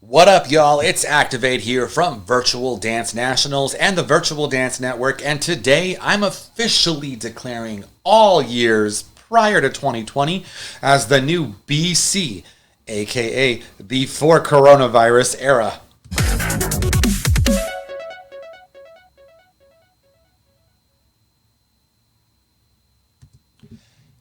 What up, y'all? It's Activate here from Virtual Dance Nationals and the Virtual Dance Network, and today I'm officially declaring all years prior to 2020 as the new BC, aka before coronavirus era.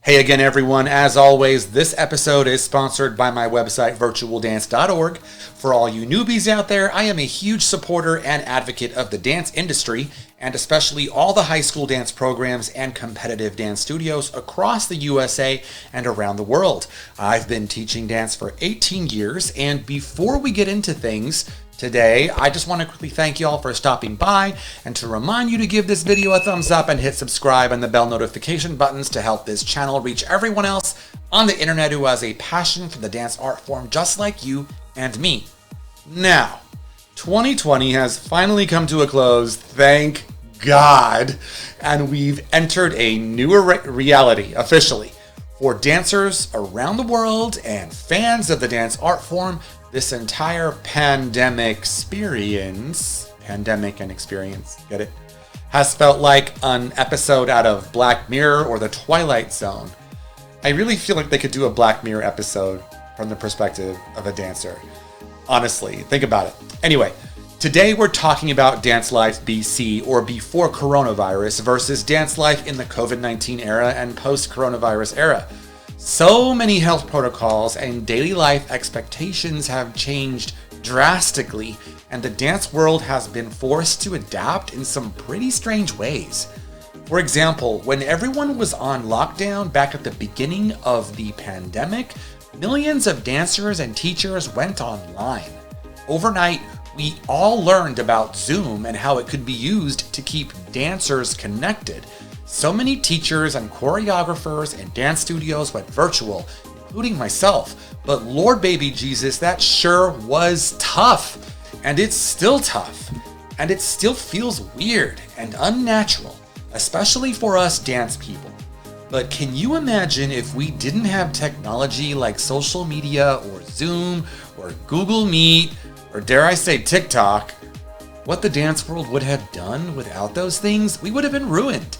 Hey again, everyone. As always, this episode is sponsored by my website, virtualdance.org. For all you newbies out there, I am a huge supporter and advocate of the dance industry, and especially all the high school dance programs and competitive dance studios across the USA and around the world. I've been teaching dance for 18 years, and before we get into things, today, I just want to quickly thank you all for stopping by and to remind you to give this video a thumbs up and hit subscribe and the bell notification buttons to help this channel reach everyone else on the internet who has a passion for the dance art form just like you and me. Now, 2020 has finally come to a close, thank God, and we've entered a new reality officially. For dancers around the world and fans of the dance art form, this entire pandemic and experience, get it? Has felt like an episode out of Black Mirror or The Twilight Zone. I really feel like they could do a Black Mirror episode from the perspective of a dancer. Honestly, think about it. Anyway, today we're talking about Dance Life BC or before coronavirus versus Dance Life in the COVID-19 era and post-coronavirus era. So many health protocols and daily life expectations have changed drastically, and the dance world has been forced to adapt in some pretty strange ways. For example, when everyone was on lockdown back at the beginning of the pandemic, millions of dancers and teachers went online. Overnight, we all learned about Zoom and how it could be used to keep dancers connected. So many teachers and choreographers and dance studios went virtual, including myself. But Lord baby Jesus, that sure was tough. And it's still tough. And it still feels weird and unnatural, especially for us dance people. But can you imagine if we didn't have technology like social media or Zoom or Google Meet or dare I say TikTok? What the dance world would have done without those things? We would have been ruined.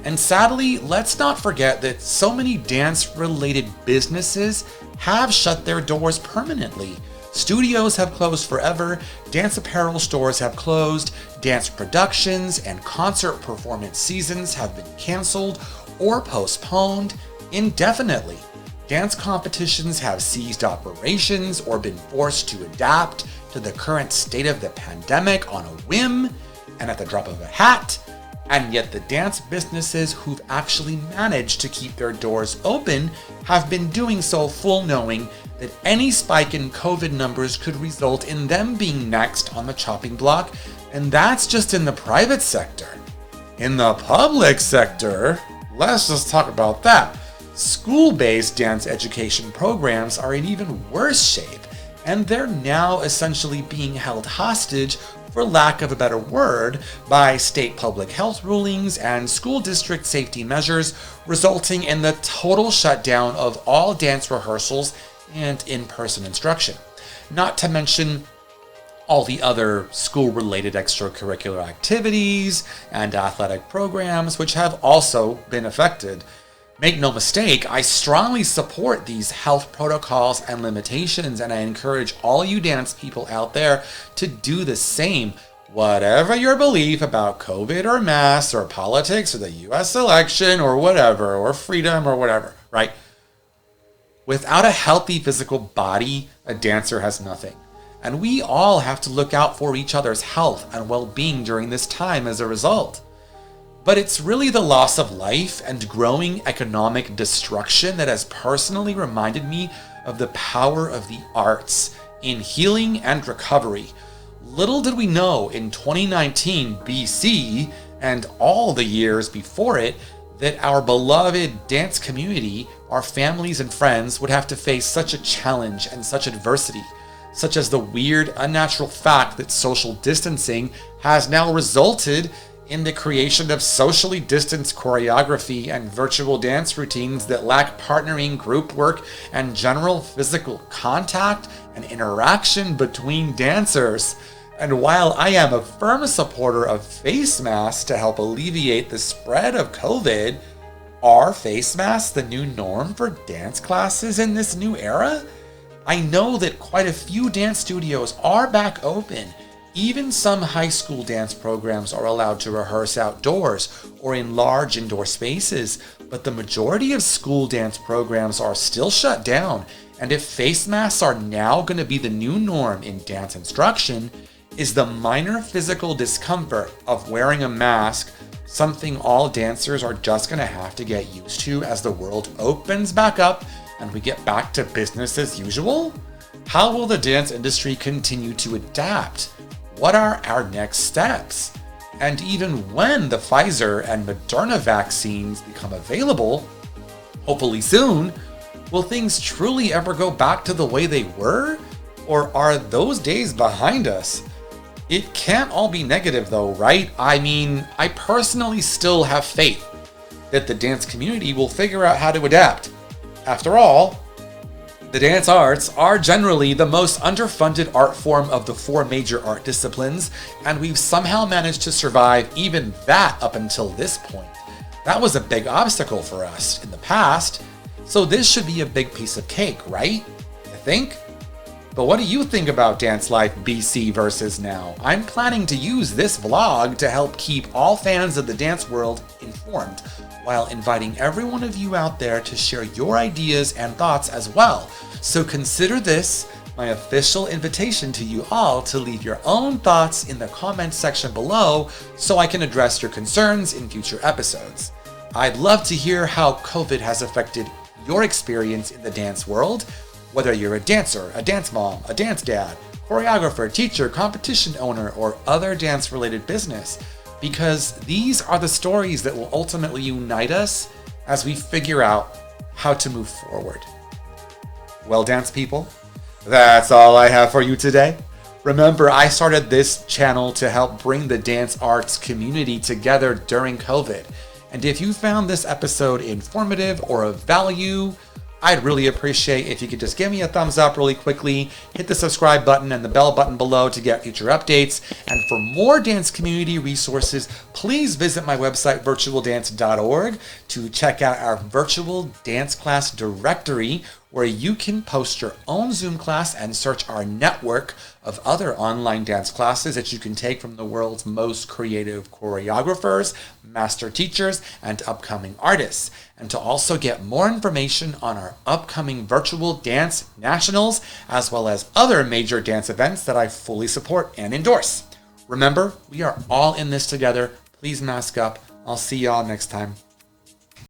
And sadly, let's not forget that so many dance-related businesses have shut their doors permanently. Studios have closed forever, dance apparel stores have closed, dance productions and concert performance seasons have been canceled or postponed indefinitely. Dance competitions have ceased operations or been forced to adapt to the current state of the pandemic on a whim and at the drop of a hat. And yet the dance businesses who've actually managed to keep their doors open have been doing so full knowing that any spike in COVID numbers could result in them being next on the chopping block, and that's just in the private sector. In the public sector, let's just talk about that. School-based dance education programs are in even worse shape, and they're now essentially being held hostage, for lack of a better word, by state public health rulings and school district safety measures, resulting in the total shutdown of all dance rehearsals and in-person instruction. Not to mention all the other school-related extracurricular activities and athletic programs, which have also been affected. Make no mistake, I strongly support these health protocols and limitations, and I encourage all you dance people out there to do the same. Whatever your belief about COVID or masks or politics or the US election or whatever, or freedom or whatever, right? Without a healthy physical body, a dancer has nothing. And we all have to look out for each other's health and well-being during this time as a result. But it's really the loss of life and growing economic destruction that has personally reminded me of the power of the arts in healing and recovery. Little did we know in 2019 BC and all the years before it that our beloved dance community, our families and friends, would have to face such a challenge and such adversity, such as the weird, unnatural fact that social distancing has now resulted in the creation of socially distanced choreography and virtual dance routines that lack partnering group work and general physical contact and interaction between dancers. And while I am a firm supporter of face masks to help alleviate the spread of COVID, are face masks the new norm for dance classes in this new era? I know that quite a few dance studios are back open. Even some high school dance programs are allowed to rehearse outdoors or in large indoor spaces, but the majority of school dance programs are still shut down. And if face masks are now going to be the new norm in dance instruction, is the minor physical discomfort of wearing a mask something all dancers are just going to have to get used to as the world opens back up and we get back to business as usual? How will the dance industry continue to adapt? What are our next steps? And even when the Pfizer and Moderna vaccines become available, hopefully soon, will things truly ever go back to the way they were? Or are those days behind us? It can't all be negative though, right? I mean, I personally still have faith that the dance community will figure out how to adapt. After all, the dance arts are generally the most underfunded art form of the 4 major art disciplines, and we've somehow managed to survive even that up until this point. That was a big obstacle for us in the past, so this should be a big piece of cake, right? You think? But what do you think about dance life BC versus now? I'm planning to use this vlog to help keep all fans of the dance world informed, while inviting every one of you out there to share your ideas and thoughts as well. So consider this my official invitation to you all to leave your own thoughts in the comments section below so I can address your concerns in future episodes. I'd love to hear how COVID has affected your experience in the dance world, whether you're a dancer, a dance mom, a dance dad, choreographer, teacher, competition owner, or other dance-related business, because these are the stories that will ultimately unite us as we figure out how to move forward. Well, dance people, that's all I have for you today. Remember, I started this channel to help bring the dance arts community together during COVID. And if you found this episode informative or of value, I'd really appreciate if you could just give me a thumbs up really quickly, hit the subscribe button and the bell button below to get future updates. And for more dance community resources, please visit my website, virtualdance.org, to check out our virtual dance class directory, where you can post your own Zoom class and search our network of other online dance classes that you can take from the world's most creative choreographers, master teachers, and upcoming artists. And to also get more information on our upcoming virtual dance nationals, as well as other major dance events that I fully support and endorse. Remember, we are all in this together. Please mask up. I'll see y'all next time.